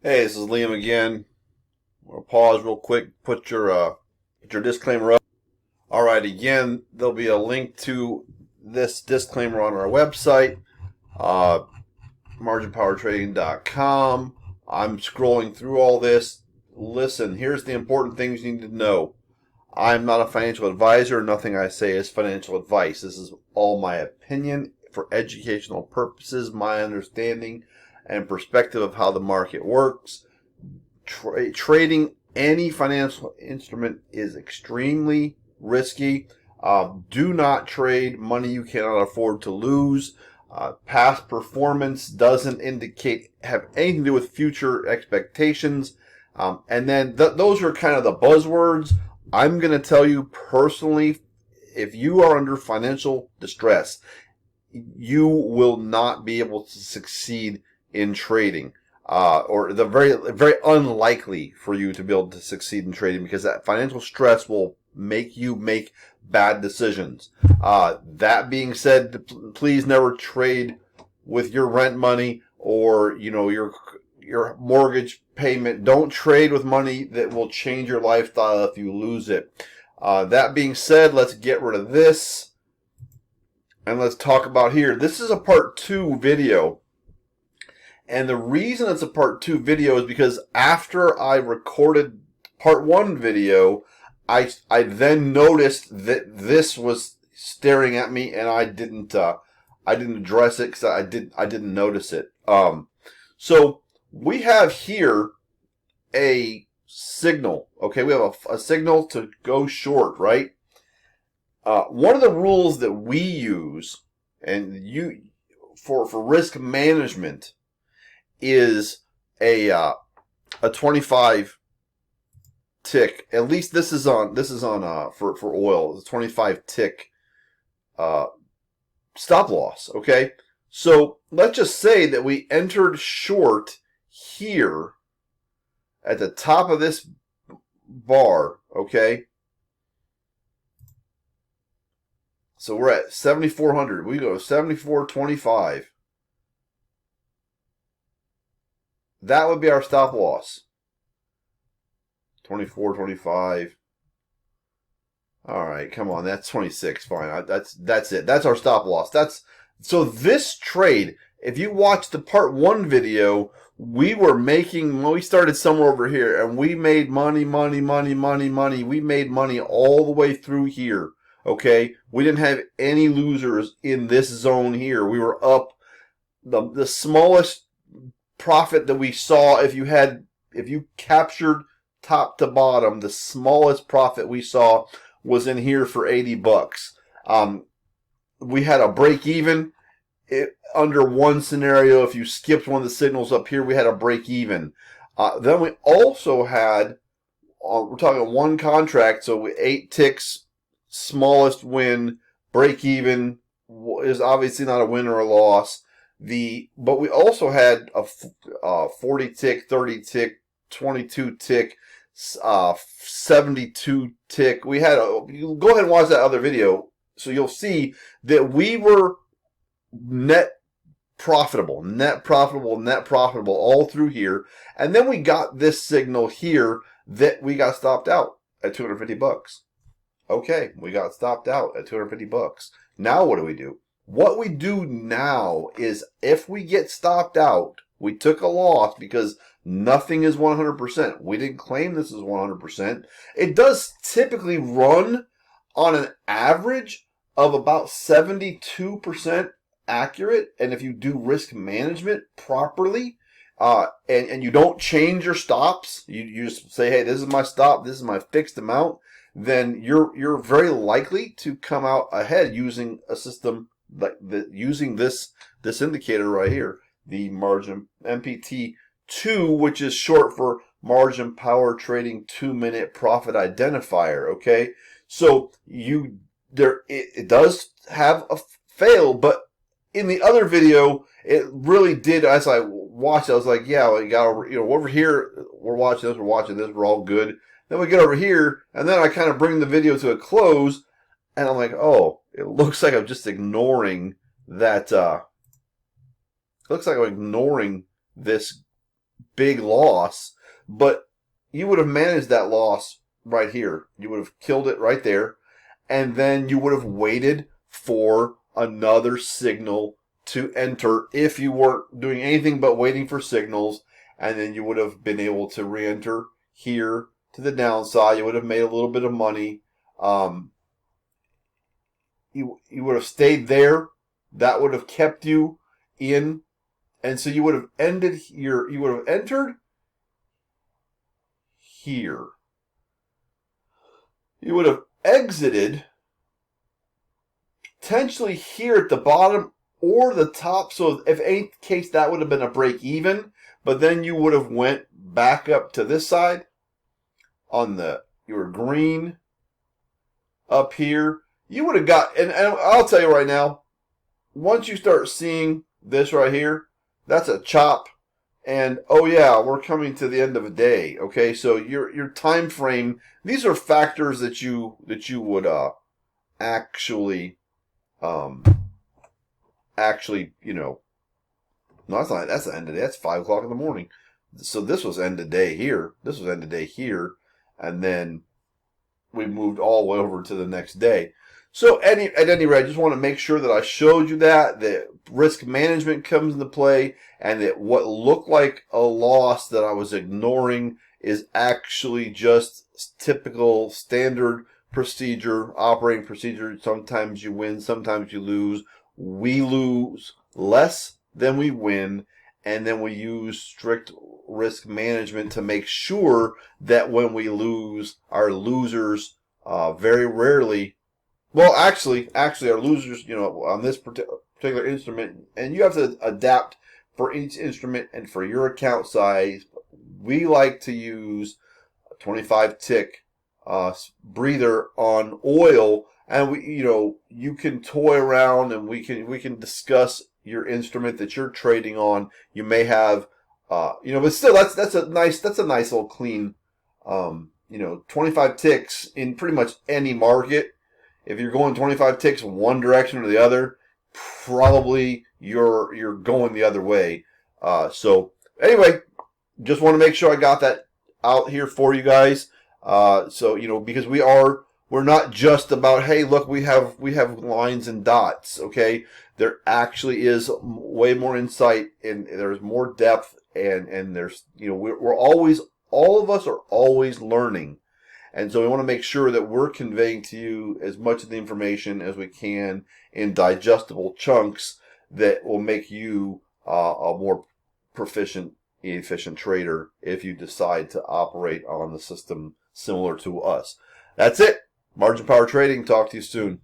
Hey, this is Liam again. We'll pause real quick. Put your disclaimer up. All right, again, there'll be a link to this disclaimer on our website, uh, marginpowertrading.com. I'm scrolling through all this. Listen, here's the important things you need to know. I'm not a financial advisor. Nothing I say is financial advice. This is all my opinion for educational purposes, my understanding and perspective of how the market works. Trading any financial instrument is extremely risky. Do not trade money you cannot afford to lose. Past performance doesn't have anything to do with future expectations. And then those are kind of the buzzwords. I'm going to tell you personally, if you are under financial distress, you will not be able to succeed in trading. Or the very unlikely for you to be able to succeed in trading, because that financial stress will make you make bad decisions. That being said, please never trade with your rent money or your mortgage payment. Don't trade with money that will change your lifestyle if you lose it. That being said, let's get rid of this and let's talk about here. This is a part 2 video. And the reason it's a part 2 video is because after I recorded part 1 video, I then noticed that this was staring at me, and I didn't address it because I didn't notice it. So we have here a signal. Okay, we have a signal to go short, right? One of the rules that we use and for risk management is a 25 tick. At least this is on for oil. It's a 25 tick stop loss. Okay, so let's just say that we entered short here at the top of this bar. Okay, so we're at 7,400. We go 74.25. That would be our stop loss. 24.25. All right, come on. That's 26. Fine. That's it. That's our stop loss. So this trade, if you watch the part 1 video, we started somewhere over here and we made money. We made money all the way through here. Okay? We didn't have any losers in this zone here. We were up. The smallest profit that we saw, if you captured top to bottom, the smallest profit we saw was in here for 80 bucks. We had a break even under one scenario. If you skipped one of the signals up here, we had a break even. Then we also had, we're talking one contract, so 8 ticks, smallest win, break even is obviously not a win or a loss. But we also had a 40 tick, 30 tick, 22 tick, 72 tick. You go ahead and watch that other video, so you'll see that we were net profitable all through here. And then we got this signal here that we got stopped out at 250 bucks. Okay, we got stopped out at 250 bucks. Now what do? What we do now is, if we get stopped out, we took a loss because nothing is 100%. We didn't claim this is 100%. It does typically run on an average of about 72% accurate. And if you do risk management properly, and you don't change your stops, you just say, hey, this is my stop, this is my fixed amount, then you're very likely to come out ahead using a system using this indicator right here, the margin MPT2, which is short for margin power trading 2-minute profit identifier. Okay, so it does have a fail, but in the other video it really did. As I watched, I was like, yeah, we got over here, we're watching this, we're all good. Then we get over here, and then I kind of bring the video to a close, and I'm like, oh, it looks like I'm just ignoring that. It looks like I'm ignoring this big loss, but you would have managed that loss right here. You would have killed it right there, and then you would have waited for another signal to enter if you weren't doing anything but waiting for signals, and then you would have been able to re-enter here to the downside. You would have made a little bit of money. You would have stayed there. That would have kept you in, and so you would have you would have entered here. You would have exited potentially here at the bottom or the top. So if any case, that would have been a break even, but then you would have went back up to this side on your green up here. You would have got, and I'll tell you right now, once you start seeing this right here, that's a chop. And oh yeah, we're coming to the end of a day. Okay, so your time frame, these are factors that you would actually no, that's the end of the day. That's 5 o'clock in the morning. So this was end of day here. This was end of day here, and then we moved all the way over to the next day. So at any rate, I just want to make sure that I showed you that risk management comes into play, and that what looked like a loss that I was ignoring is actually just typical standard procedure, operating procedure. Sometimes you win, sometimes you lose. We lose less than we win, and then we use strict risk management to make sure that when we lose, our losers very rarely, well, actually our losers, on this particular instrument, and you have to adapt for each instrument and for your account size. We like to use a 25 tick breather on oil, and you can toy around, and we can discuss your instrument that you're trading on. You may have but still that's a nice little clean 25 ticks in pretty much any market. If you're going 25 ticks one direction or the other, probably you're going the other way. So anyway, just want to make sure I got that out here for you guys. Because we're not just about, hey, look, we have lines and dots. Okay, there actually is way more insight, and there's more depth, and there's we're always, all of us are always learning. And so we want to make sure that we're conveying to you as much of the information as we can in digestible chunks that will make you a more proficient, efficient trader if you decide to operate on the system similar to us. That's it. Margin Power Trading. Talk to you soon.